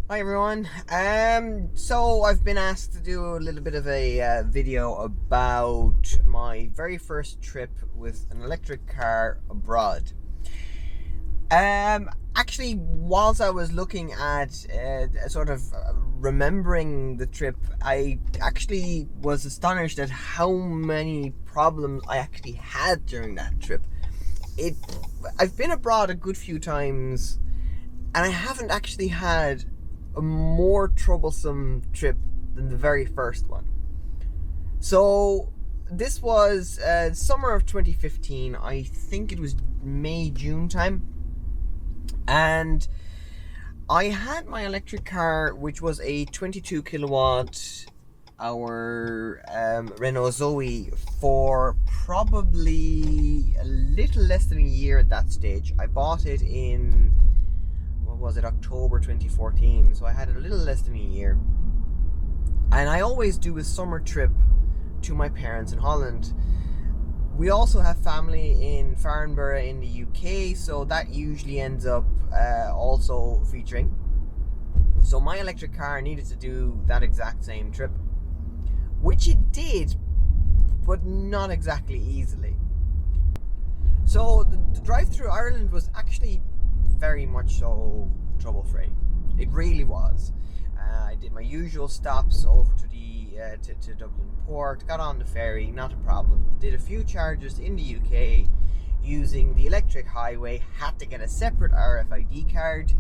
Hi everyone. So I've been asked to do a little bit of a video about my very first trip with an electric car abroad. Actually, whilst I was looking at sort of remembering the trip, I actually was astonished at how many problems I actually had during that trip. It, I've been abroad a good few times, and I haven't actually had a more troublesome trip than the very first one. So this was summer of 2015. I think it was May, June time. And I had my electric car, which was a 22 kilowatt hour Renault Zoe, for probably a little less than a year at that stage. I bought it in, what was it, October 2014, so I had it a little less than a year. And I always do a summer trip to my parents in Holland. We also have family in Farnborough in the UK, so that usually ends up also featuring. So my electric car needed to do that exact same trip, which it did, but not exactly easily. So the drive through Ireland was actually very much so trouble-free. It really was. I did my usual stops over to the to Dublin Port, got on the ferry, not a problem. Did a few charges in the UK using the electric highway. Had to get a separate RFID card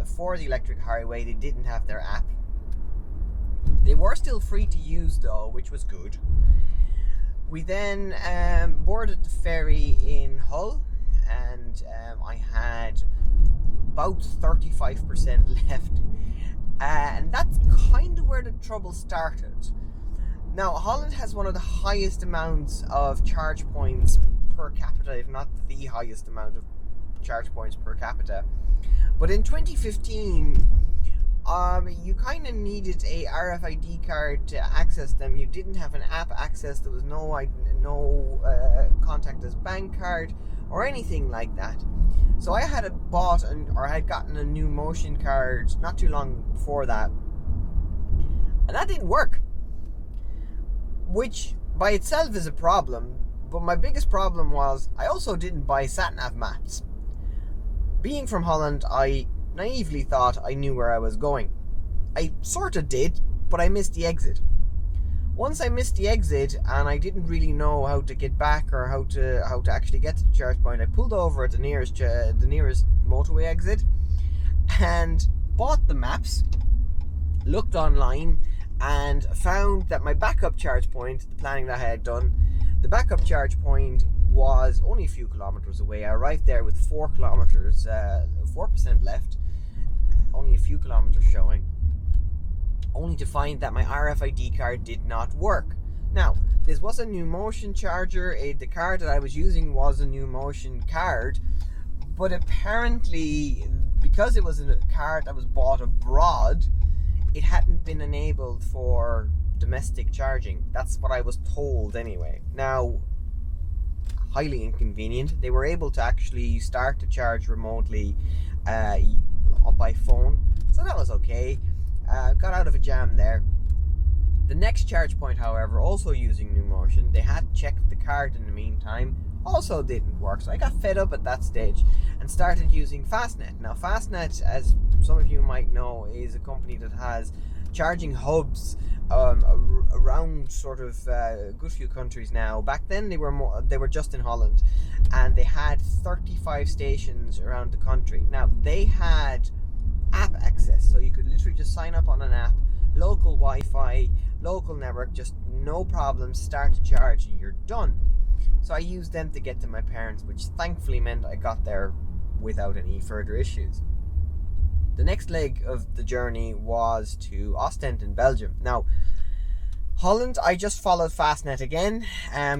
for the electric highway. They didn't have their app. They were still free to use though, which was good. We then boarded the ferry in Hull, and I had about 35% left, and that's kind of where the trouble started. Now, Holland has one of the highest amounts of charge points per capita, if not the highest amount of charge points per capita. But in 2015, you kind of needed a RFID card to access them. You didn't have an app access. There was no contactless bank card or anything like that. So I had had gotten a new motion card not too long before that, and that didn't work, which by itself is a problem. But my biggest problem was I also didn't buy sat-nav maps. Being from Holland, I naively thought I knew where I was going. I sort of did, but I missed the exit. Once I missed the exit and I didn't really know how to get back or how to actually get to the charge point, I pulled over at the nearest motorway exit and bought the maps, looked online, and found that my backup charge point, the planning that I had done, the backup charge point was only a few kilometers away. I arrived there with 4 kilometers, 4% left, only a few kilometers showing, only to find that my RFID card did not work. Now, this was a new motion charger. The card that I was using was a new motion card, but apparently, because it was a card that was bought abroad, it hadn't been enabled for domestic charging. That's what I was told anyway. Now, highly inconvenient. They were able to actually start the charge remotely by phone, so that was okay. Got out of a jam there. The next charge point, however, also using New Motion, they had checked the card in the meantime, also didn't work. So I got fed up at that stage and started using Fastnet. Now, Fastnet, as some of you might know, is a company that has charging hubs around sort of a good few countries now. Back then they were just in Holland, and they had 35 stations around the country. Now, they had app access, so you could literally just sign up on an app, local Wi-Fi, local network, just no problem, start to charge and you're done. So I used them to get to my parents, which thankfully meant I got there without any further issues. The next leg of the journey was to Ostend in Belgium. Now, Holland, I just followed Fastnet again,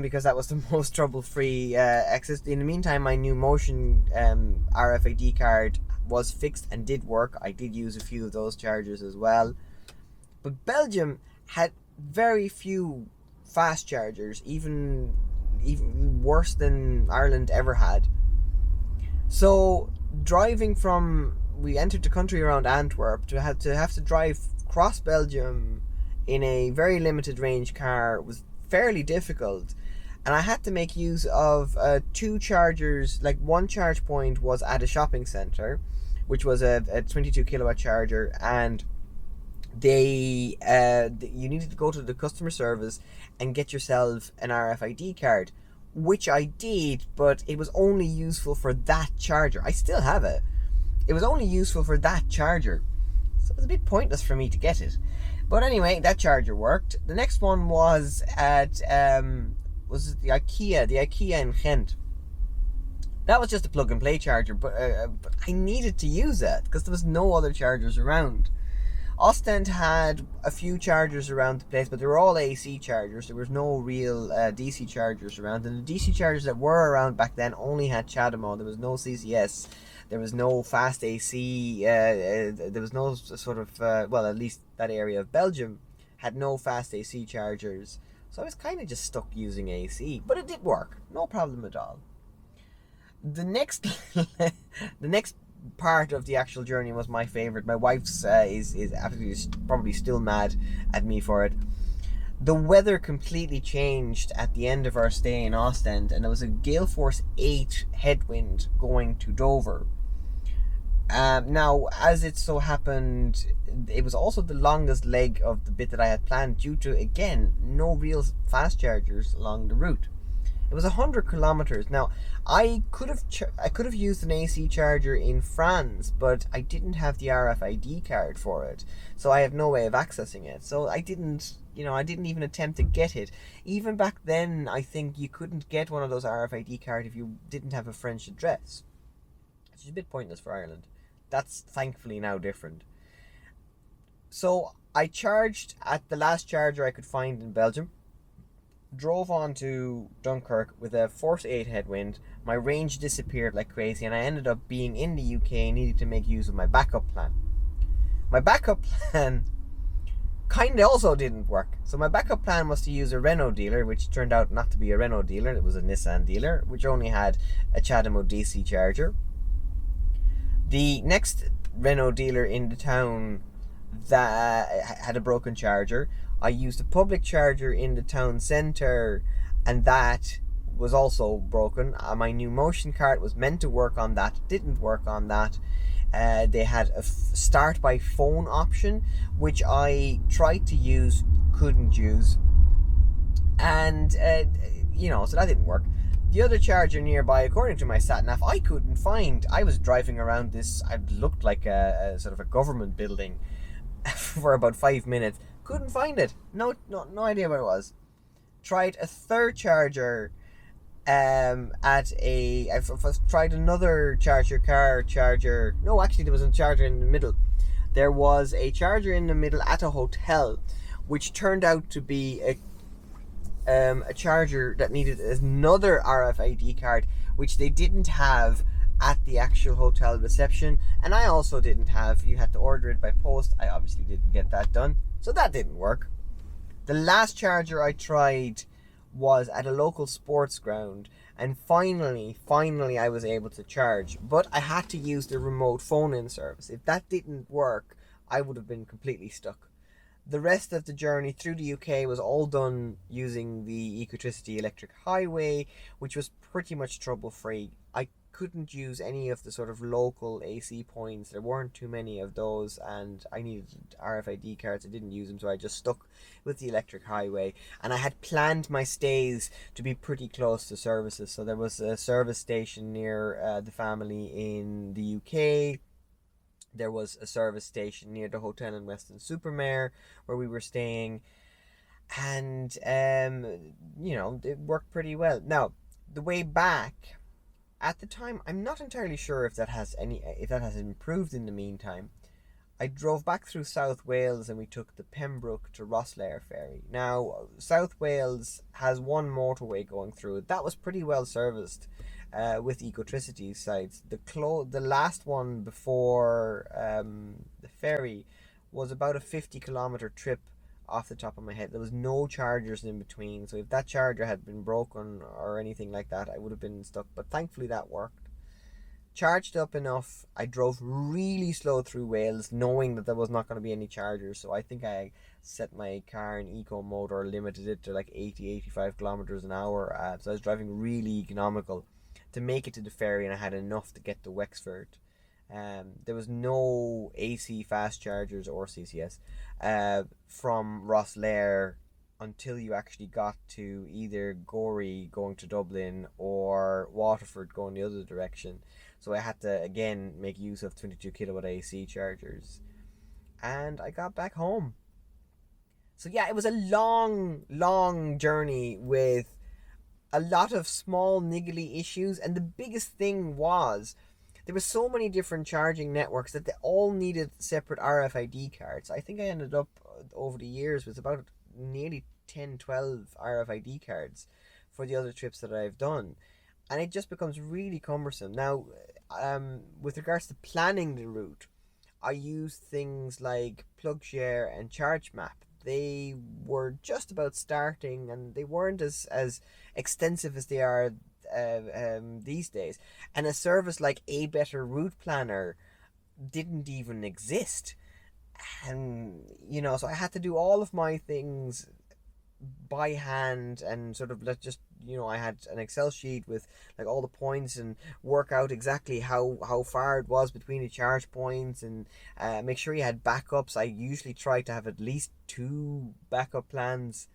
because that was the most trouble-free access. In the meantime, my new motion RFID card was fixed and did work. I did use a few of those chargers as well. But Belgium had very few fast chargers, even worse than Ireland ever had. So driving from we entered the country around Antwerp. To have to drive across Belgium in a very limited range car was fairly difficult, and I had to make use of two chargers. Like, one charge point was at a shopping center, which was a 22 kilowatt charger, and you needed to go to the customer service and get yourself an RFID card, which I did, but it was only useful for that charger. I still have it. It was only useful for that charger, so it was a bit pointless for me to get it. But anyway, that charger worked. The next one was at was the IKEA in Ghent. That was just a plug and play charger, but I needed to use it because there was no other chargers around. Ostend had a few chargers around the place, but they were all AC chargers. There was no real DC chargers around, and the DC chargers that were around back then only had CHAdeMO. There was no CCS. There was no fast AC. There was no sort of well, at least that area of Belgium had no fast AC chargers. So I was kind of just stuck using AC, but it did work, no problem at all. The next part of the actual journey was my favorite. My wife's is absolutely probably still mad at me for it. The weather completely changed at the end of our stay in Ostend, and there was a gale force 8 headwind going to Dover. Now, as it so happened, it was also the longest leg of the bit that I had planned, due to, again, no real fast chargers along the route. It was 100 kilometers. Now, I could have used an AC charger in France, but I didn't have the RFID card for it, so I have no way of accessing it. So I didn't even attempt to get it. Even back then, I think you couldn't get one of those RFID cards if you didn't have a French address, which is a bit pointless for Ireland. That's thankfully now different. So I charged at the last charger I could find in Belgium, drove on to Dunkirk with a force 8 headwind. My range disappeared like crazy, and I ended up being in the UK, needing to make use of my backup plan. My backup plan kind of also didn't work. So my backup plan was to use a Renault dealer, which turned out not to be a Renault dealer. It was a Nissan dealer, which only had a CHAdeMO DC charger. The next Renault dealer in the town that had a broken charger. I used a public charger in the town centre, and that was also broken. My new motion cart was meant to work on that, didn't work on that. They had a start by phone option, which I tried to use, couldn't use, and so that didn't work. The other charger nearby, according to my sat-nav, I couldn't find. I was driving around this, it looked like a sort of a government building for about 5 minutes. Couldn't find it. No idea where it was. Tried a third charger I tried another charger. No, actually there was a charger in the middle. There was a charger in the middle at a hotel, which turned out to be a charger that needed another RFID card, which they didn't have at the actual hotel reception, and I also didn't have. You had to order it by post. I obviously didn't get that done, so that didn't work. The last charger I tried was at a local sports ground, and finally I was able to charge, but I had to use the remote phone-in service. If that didn't work, I would have been completely stuck. The rest of the journey through the UK was all done using the Ecotricity Electric Highway, which was pretty much trouble-free. I couldn't use any of the sort of local AC points. There weren't too many of those, and I needed RFID cards. I didn't use them, so I just stuck with the electric highway. And I had planned my stays to be pretty close to services, so there was a service station near the family in the UK. There was a service station near the hotel in Weston-super-Mare where we were staying, and it worked pretty well. Now, the way back, at the time, I'm not entirely sure if that has improved in the meantime. I drove back through South Wales, and we took the Pembroke to Rosslare ferry. Now, South Wales has one motorway going through it. That was pretty well serviced with Ecotricity sites. The last one before the ferry was about a 50-kilometer trip off the top of my head. There was no chargers in between, so if that charger had been broken or anything like that, I would have been stuck, but thankfully that worked. charged up enough. I drove really slow through Wales, knowing that there was not going to be any chargers. So I think I set my car in eco mode or limited it to like 80-85 kilometers an hour. So I was driving really economical to make it to the ferry, and I had enough to get to Wexford. There was no AC fast chargers or CCS from Rosslare until you actually got to either Gorey going to Dublin or Waterford going the other direction. So I had to again make use of 22 kilowatt AC chargers, and I got back home. So yeah, it was a long journey with a lot of small niggly issues, and the biggest thing was there were so many different charging networks that they all needed separate RFID cards. I think I ended up over the years with about nearly 10-12 RFID cards for the other trips that I've done, and it just becomes really cumbersome. Now, with regards to planning the route, I use things like PlugShare and ChargeMap. They were just about starting, and they weren't as extensive as they are these days. And a service like A Better Route Planner didn't even exist. And, so I had to do all of my things by hand, and sort of I had an Excel sheet with like all the points, and work out exactly how far it was between the charge points, and make sure you had backups. I usually try to have at least 2 backup plans.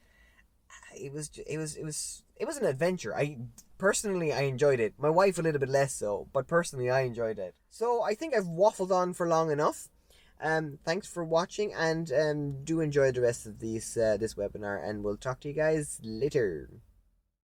It was an adventure. I enjoyed it. My wife a little bit less so, but personally I enjoyed it. So I think I've waffled on for long enough. Thanks for watching, and do enjoy the rest of this webinar, and we'll talk to you guys later.